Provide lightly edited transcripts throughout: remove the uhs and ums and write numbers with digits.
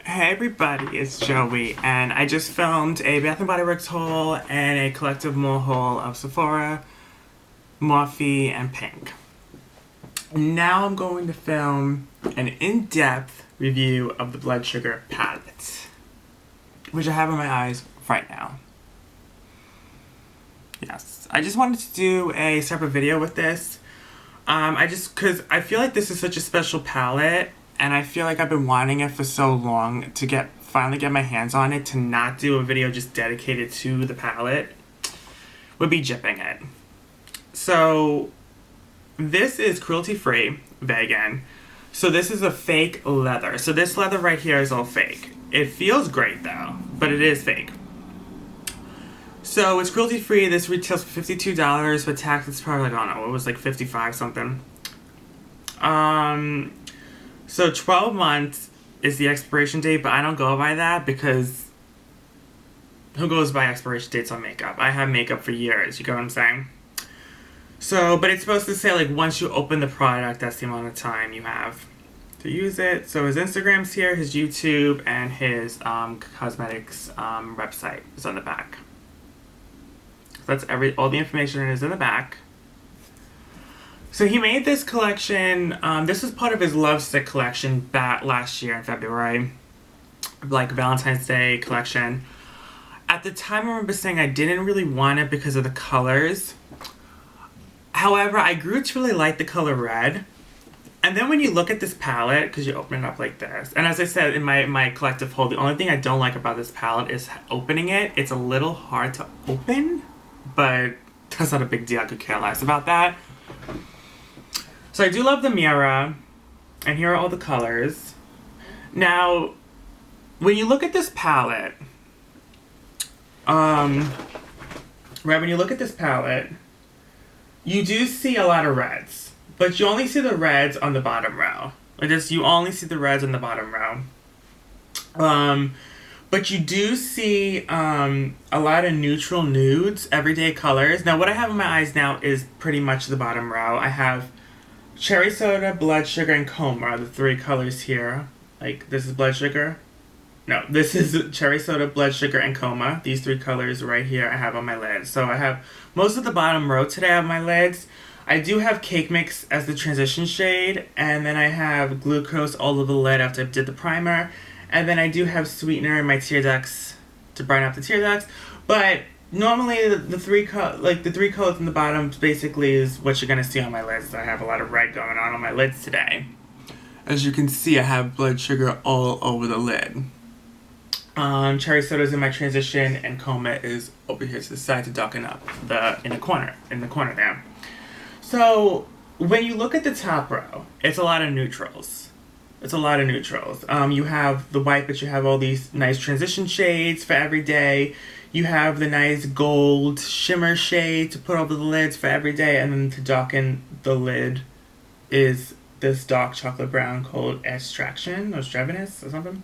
Hey everybody, it's Joey, and I just filmed a Bath & Body Works haul and a collective mall haul of Sephora, Morphe, and Pink. Now I'm going to film an in-depth review of the Blood Sugar palette, which I have in my eyes right now. Yes, I just wanted to do a separate video with this. Because I feel like this is such a special palette, and I feel like I've been wanting it for so long to finally get my hands on it, to not do a video just dedicated to the palette would be jipping it. So this is cruelty-free, vegan. So this is a fake leather. So this leather right here is all fake. It feels great though, but it is fake. So it's cruelty-free. This retails for $52. With tax, it's probably like, I don't know, it was like 55 something. So 12 months is the expiration date, but I don't go by that because who goes by expiration dates on makeup? I have makeup for years, you get what I'm saying? So, but it's supposed to say like once you open the product, that's the amount of time you have to use it. So his Instagram's here, his YouTube, and his cosmetics website is on the back. That's all the information is in the back. So he made this collection, this is part of his Love Stick collection back last year in February, like Valentine's Day collection. At the time I remember saying I didn't really want it because of the colors. However, I grew to really like the color red. And then when you look at this palette, because you open it up like this, and as I said in my collective haul, the only thing I don't like about this palette is opening it. It's a little hard to open, but that's not a big deal. I could care less about that. So I do love the mirror, and here are all the colors. Now, when you look at this palette, when you look at this palette, you do see a lot of reds, but you only see the reds on the bottom row. You only see the reds on the bottom row. But you do see a lot of neutral nudes, everyday colors. Now, what I have in my eyes now is pretty much the bottom row. I have Cherry Soda, Blood Sugar, and Coma, the three colors here. Like, this is Blood Sugar. No, this is Cherry Soda, Blood Sugar, and Coma. These three colors right here I have on my lids. So I have most of the bottom row today on my lids. I do have Cake Mix as the transition shade, and then I have Glucose all over the lid after I did the primer. And then I do have Sweetener in my tear ducts to brighten up the tear ducts. But normally the three colors in the bottom basically is what you're going to see on my lids. I have a lot of red going on my lids today. As you can see, I have Blood Sugar all over the lid. Cherry Soda is in my transition, and Coma is over here to the side to darken up in the corner there. So when you look at the top row, it's a lot of neutrals. You have the white, but you have all these nice transition shades for every day. You have the nice gold shimmer shade to put over the lids for every day, and then to darken the lid is this dark chocolate brown called Extraction or Strevinous or something.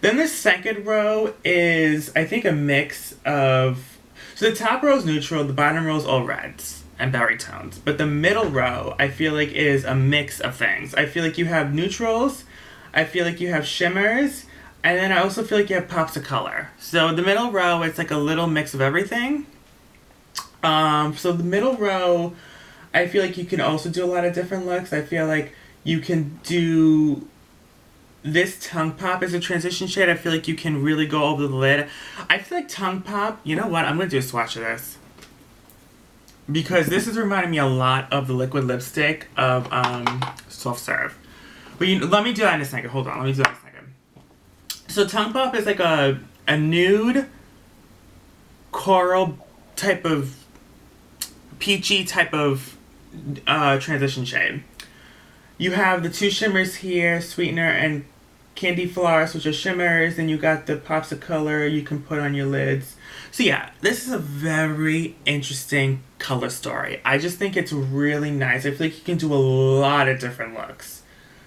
Then the second row is, I think, a mix of... So the top row is neutral, the bottom row is all reds and berry tones. But the middle row, I feel like, is a mix of things. I feel like you have neutrals, I feel like you have shimmers, and then I also feel like you have pops of color. So the middle row, it's like a little mix of everything. So the middle row, I feel like you can also do a lot of different looks. I feel like you can do... This Tongue Pop is a transition shade. I feel like you can really go over the lid. I feel like Tongue Pop... You know what? I'm going to do a swatch of this. Because this is reminding me a lot of the liquid lipstick of Soft Serve. But let me do that in a second. Hold on. Let me do that in a second. So Tongue Pop is like a nude coral type of peachy type of transition shade. You have the two shimmers here, Sweetener and Candy Floss, which are shimmers, and you got the pops of color you can put on your lids. So yeah, this is a very interesting color story. I just think it's really nice. I feel like you can do a lot of different looks.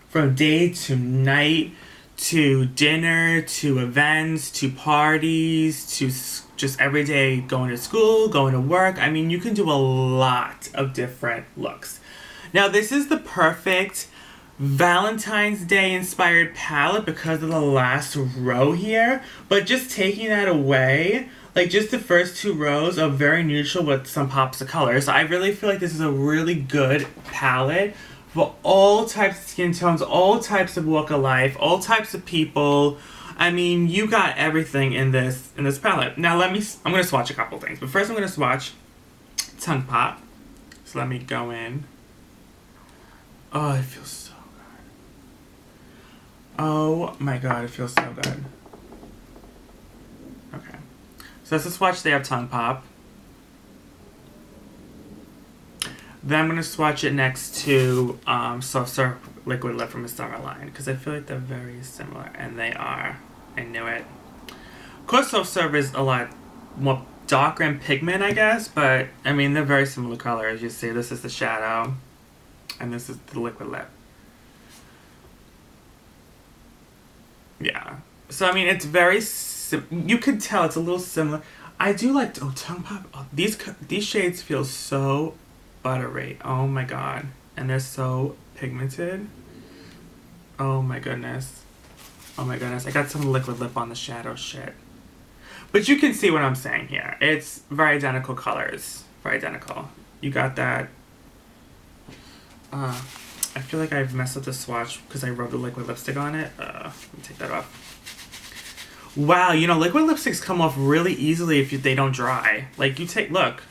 From day to night, to dinner, to events, to parties, to just every day going to school, going to work. I mean, you can do a lot of different looks. Now, this is the perfect Valentine's Day inspired palette because of the last row here. But just taking that away, like just the first two rows are very neutral with some pops of colors. I really feel like this is a really good palette for all types of skin tones, all types of walk of life, all types of people. I mean, you got everything in this palette. Now I'm gonna swatch a couple things, but first I'm gonna swatch Tongue Pop. So let me go in. Oh, it feels so good. Oh my god, it feels so good. Okay, so that's the swatch there of Tongue Pop. Then I'm gonna swatch it next to Soft Serve Liquid Lip from the Summer line because I feel like they're very similar, and they are. I knew it. Of course, Soft Serve is a lot more darker in pigment, I guess, but I mean they're very similar colors. You see, this is the shadow, and this is the liquid lip. Yeah. So I mean, it's very. You could tell it's a little similar. I do like Tongue Pop. Oh, these shades feel so buttery. Oh my god, and they're so pigmented. Oh my goodness. Oh my goodness. I got some liquid lip on the shadow shit. But you can see what I'm saying here. It's very identical colors. Very identical. You got that. I feel like I've messed up the swatch because I rubbed the liquid lipstick on it. Let me take that off. Wow, you know, liquid lipsticks come off really easily if they don't dry. Like, look.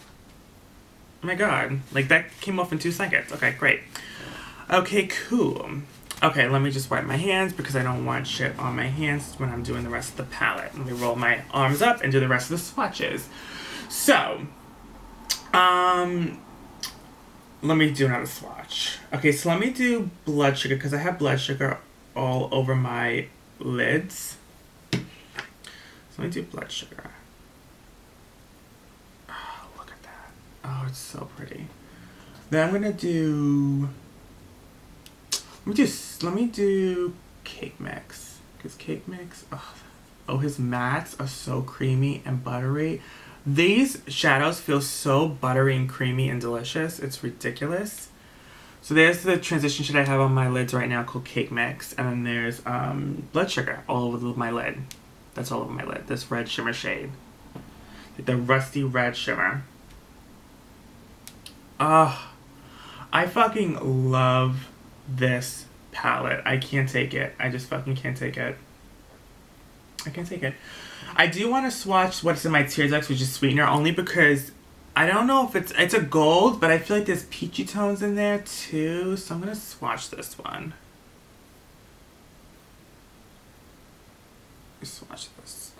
Oh my god. Like, that came off in 2 seconds. Okay, great. Okay, cool. Okay, let me just wipe my hands because I don't want shit on my hands when I'm doing the rest of the palette. Let me roll my arms up and do the rest of the swatches. So, let me do another swatch. Okay, so let me do blood sugar because I have blood sugar all over my lids. So let me do blood sugar. Oh, look at that. Oh, it's so pretty. Then I'm gonna do. Let me do Cake Mix. Because Cake Mix, oh, his mattes are so creamy and buttery. These shadows feel so buttery and creamy and delicious. It's ridiculous. So there's the transition shade I have on my lids right now called Cake Mix. And then there's Blood Sugar all over my lid. That's all over my lid. This red shimmer shade. Like the rusty red shimmer. I fucking love this palette. I can't take it. I just fucking can't take it. I can't take it. I do want to swatch what's in my Tears X, which is Sweetener, only because I don't know if it's a gold, but I feel like there's peachy tones in there too, so I'm gonna swatch this one. Swatch this.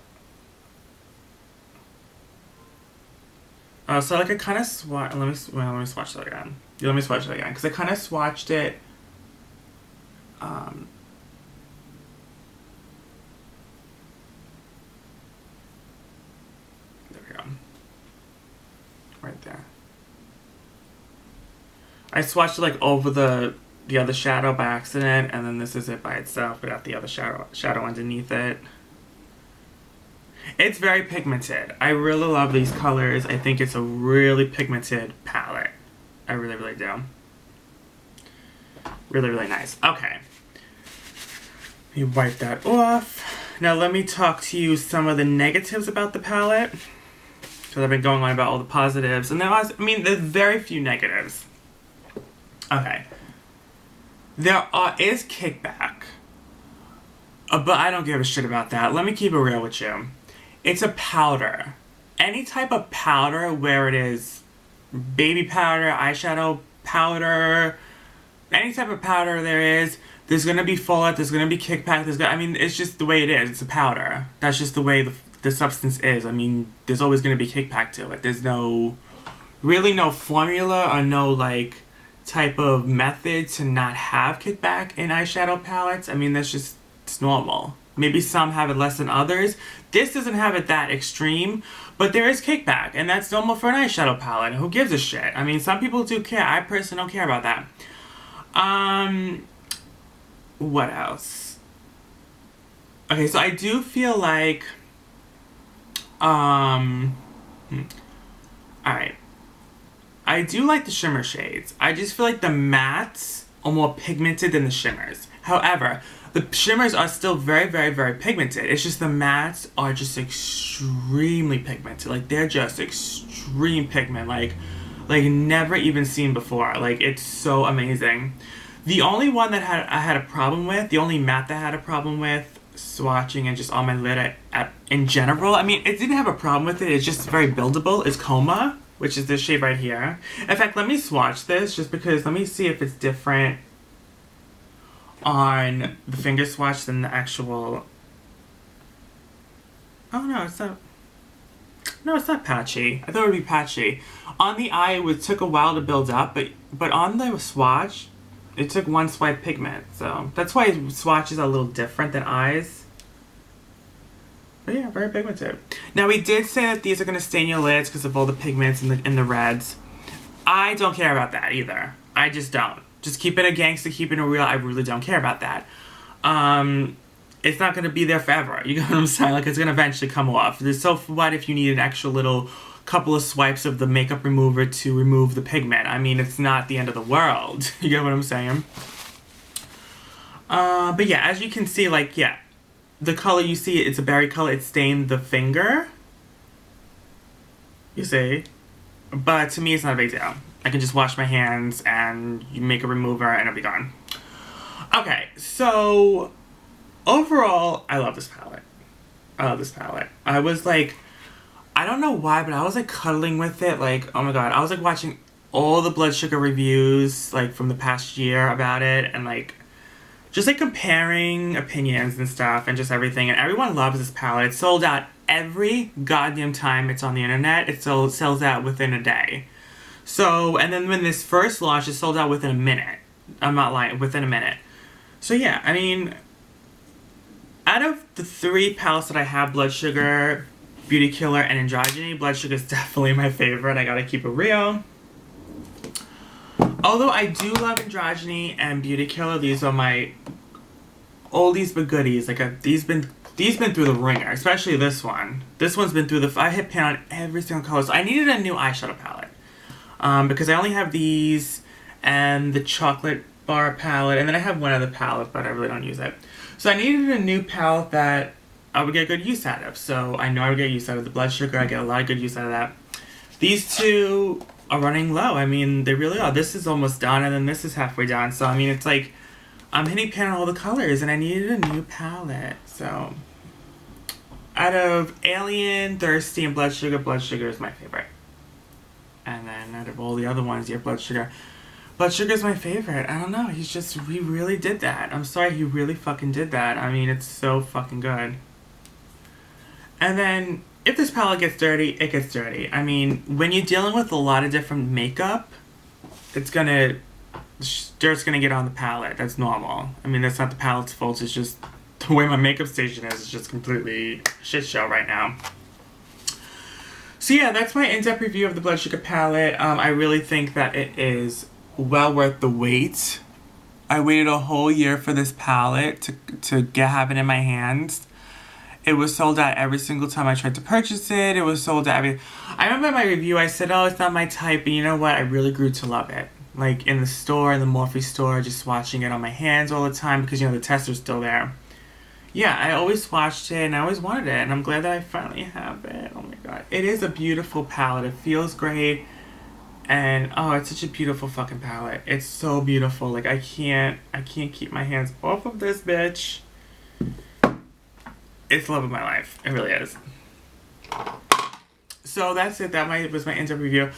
So like I kind of swatch. Let me swatch that again. Yeah, let me swatch that again because I kind of swatched it. There we go. Right there. I swatched it like over the other shadow by accident, and then this is it by itself without the other shadow underneath it. It's very pigmented. I really love these colors. I think it's a really pigmented palette. I really, really do. Really, really nice. Okay. Let me wipe that off. Now let me talk to you some of the negatives about the palette. Because I've been going on about all the positives. And there's very few negatives. Okay. There is kickback. But I don't give a shit about that. Let me keep it real with you. It's a powder. Any type of powder where it is baby powder, eyeshadow powder, any type of powder there's gonna be fallout, there's gonna be kickback, it's just the way it is. It's a powder. That's just the way the substance is. I mean, there's always gonna be kickback to it. There's really no formula or no like type of method to not have kickback in eyeshadow palettes. I mean, it's normal. Maybe some have it less than others. This doesn't have it that extreme, but there is kickback, and that's normal for an eyeshadow palette. Who gives a shit? I mean, some people do care. I personally don't care about that. What else? Okay, so I do feel like, alright. I do like the shimmer shades. I just feel like the mattes are more pigmented than the shimmers. However, the shimmers are still very, very, very pigmented. It's just the mattes are just extremely pigmented. Like, they're just extreme pigment. Like never even seen before. Like, it's so amazing. The only one that I had a problem with, the only matte that I had a problem with swatching and just on my lid in general, I mean, it didn't have a problem with it. It's just very buildable, is Coma, which is this shade right here. In fact, let me swatch this just because, let me see if it's different on the finger swatch than the actual. Oh no, it's not. No, it's not patchy. I thought it would be patchy. On the eye, it took a while to build up, but on the swatch, it took one swipe pigment. So that's why swatches are a little different than eyes. But yeah, very pigmented. Now, we did say that these are going to stain your lids because of all the pigments and the reds. I don't care about that either. I just don't. Just keep it a gangster, keep it a real. I really don't care about that. It's not going to be there forever. You know what I'm saying? Like, it's going to eventually come off. So what if you need an extra little couple of swipes of the makeup remover to remove the pigment? I mean, it's not the end of the world. You get what I'm saying? But yeah, as you can see, like, yeah, the color you see, it's a berry color. It stained the finger. You see? But to me, it's not a big deal. I can just wash my hands and you make a remover and it'll be gone. Okay, so overall, I love this palette. I love this palette. I was like, I don't know why, but I was like cuddling with it. Like, oh my god, I was like watching all the Blood Sugar reviews like from the past year about it and like just like comparing opinions and stuff and just everything. And everyone loves this palette. It's sold out every goddamn time it's on the internet. It sells out within a day. So, and then when this first launched, it sold out within a minute. I'm not lying, within a minute. So yeah, I mean, out of the three palettes that I have, Blood Sugar, Beauty Killer, and Androgyny, Blood Sugar is definitely my favorite. I gotta keep it real. Although I do love Androgyny and Beauty Killer, these are my oldies but goodies. Like, these been through the ringer, especially this one. This one's been through I hit pan on every single color. So I needed a new eyeshadow palette. Because I only have these and the chocolate bar palette, and then I have one other palette, but I really don't use it. So I needed a new palette that I would get good use out of. So I know I would get use out of the Blood Sugar. I get a lot of good use out of that. These two are running low. I mean, they really are. This is almost done, and then this is halfway done. So, I mean, it's like I'm hitting pan on all the colors, and I needed a new palette. So, out of Alien, Thirsty, and Blood Sugar is my favorite. And then out of all the other ones, you have Blood Sugar. Blood Sugar's my favorite. I don't know. He really did that. I'm sorry, he really fucking did that. I mean, it's so fucking good. And then, if this palette gets dirty, it gets dirty. I mean, when you're dealing with a lot of different makeup, dirt's gonna get on the palette. That's normal. I mean, that's not the palette's fault. It's just the way my makeup station is. It's just completely a shit show right now. So yeah, that's my in-depth review of the Blood Sugar palette. I really think that it is well worth the wait. I waited a whole year for this palette to have it in my hands. It was sold out every single time I tried to purchase it. It was sold out I remember in my review I said, oh, it's not my type, and you know what? I really grew to love it. Like in the store, in the Morphe store, just watching it on my hands all the time because, you know, the tester's still there. Yeah, I always watched it and I always wanted it, and I'm glad that I finally have it. Oh my god. It is a beautiful palette. It feels great. And oh, it's such a beautiful fucking palette. It's so beautiful. Like, I can't keep my hands off of this bitch. It's the love of my life. It really is. So that's it. That was my in-depth review.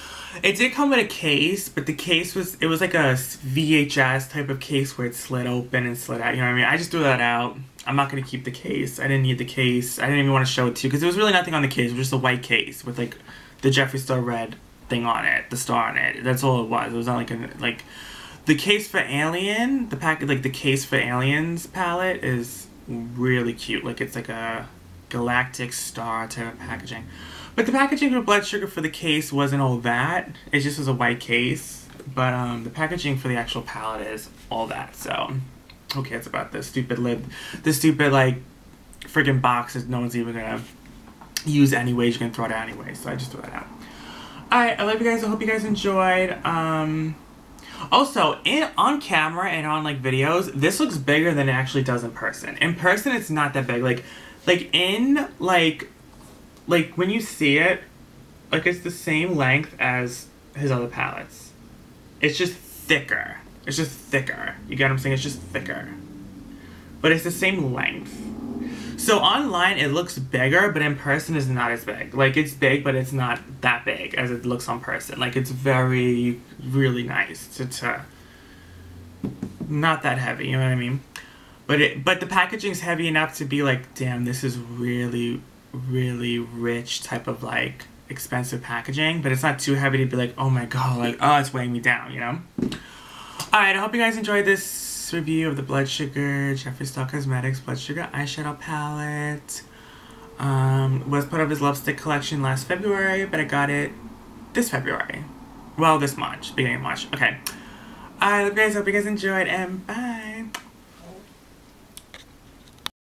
It did come with a case, but the case was like a VHS type of case where it slid open and slid out. You know what I mean? I just threw that out. I'm not going to keep the case. I didn't need the case. I didn't even want to show it to you because there was really nothing on the case. It was just a white case with like the Jeffree Star red thing on it, the star on it. That's all it was. It was not like the case for Alien, the case for Aliens palette is really cute. Like, it's like a galactic star type of packaging. But the packaging for Blood Sugar for the case wasn't all that. It just was a white case. But the packaging for the actual palette is all that. So who cares about this stupid lid? This stupid, like, friggin' box that no one's even gonna use anyways. You can throw it out anyway. So I just threw that out. Alright, I love you guys. I hope you guys enjoyed. Also, on camera and on like videos, this looks bigger than it actually does in person. In person, it's not that big. Like when you see it, like it's the same length as his other palettes. It's just thicker. It's just thicker. You get what I'm saying? It's just thicker. But it's the same length. So online it looks bigger, but in person it's not as big. Like it's big, but it's not that big as it looks on person. Like it's really nice to not that heavy, you know what I mean? But the packaging's heavy enough to be like, damn, this is really rich type of like expensive packaging, but it's not too heavy to be like, oh my god, like, oh, it's weighing me down, you know? Alright, I hope you guys enjoyed this review of the Blood Sugar Jeffree Star Cosmetics Blood Sugar eyeshadow palette. Was part of his Love Stick collection last February, but I got it this February. Well, this March, beginning of March. Okay. Alright, guys, hope you guys enjoyed, and bye!